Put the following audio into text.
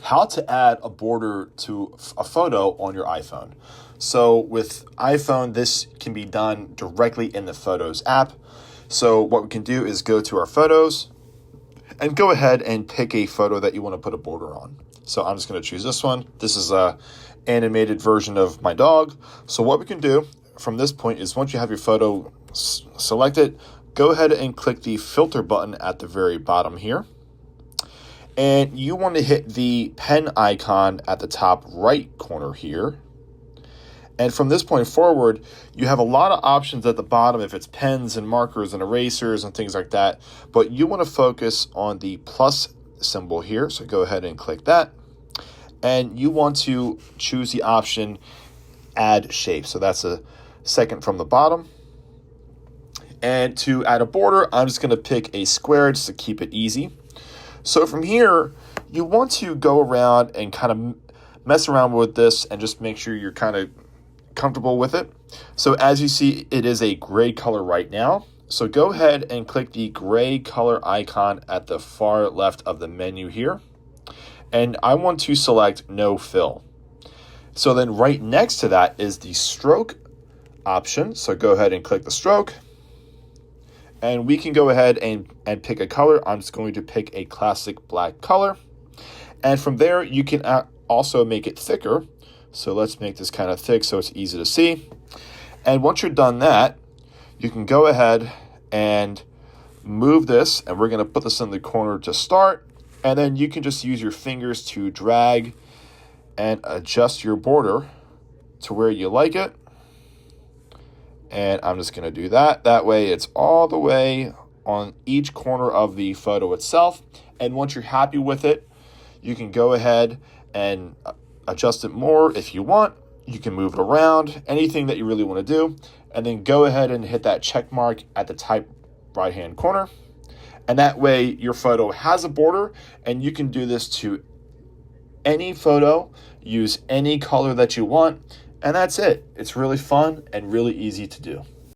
how to add a border to a photo on your iPhone. So with iPhone, this can be done directly in the Photos app. So what we can do is go to our photos and go ahead and pick a photo that you want to put a border on. So I'm just going to choose this one. This is a animated version of my dog. So what we can do from this point is once you have your photo selected, go ahead and click the filter button at the very bottom here. And you want to hit the pen icon at the top right corner here. And from this point forward, you have a lot of options at the bottom if it's pens and markers and erasers and things like that. But you want to focus on the plus symbol here. So go ahead and click that. And you want to choose the option Add Shape. So that's a second from the bottom. And to add a border, I'm just going to pick a square just to keep it easy. So from here, you want to go around and kind of mess around with this and just make sure you're kind of comfortable with it. So as you see, it is a gray color right now. So go ahead and click the gray color icon at the far left of the menu here. And I want to select no fill. So then right next to that is the stroke option. So go ahead and click the stroke. And we can go ahead and pick a color. I'm just going to pick a classic black color. And from there, you can also make it thicker. So let's make this kind of thick so it's easy to see. And once you're done that, you can go ahead and move this. And we're going to put this in the corner to start. And then you can just use your fingers to drag and adjust your border to where you like it. And I'm just going to do that. That way it's all the way on each corner of the photo itself. And once you're happy with it, you can go ahead and adjust it more if you want. You can move it around, anything that you really want to do. And then go ahead and hit that check mark at the top right-hand corner. And that way your photo has a border, and you can do this to any photo, use any color that you want. And that's it. It's really fun and really easy to do.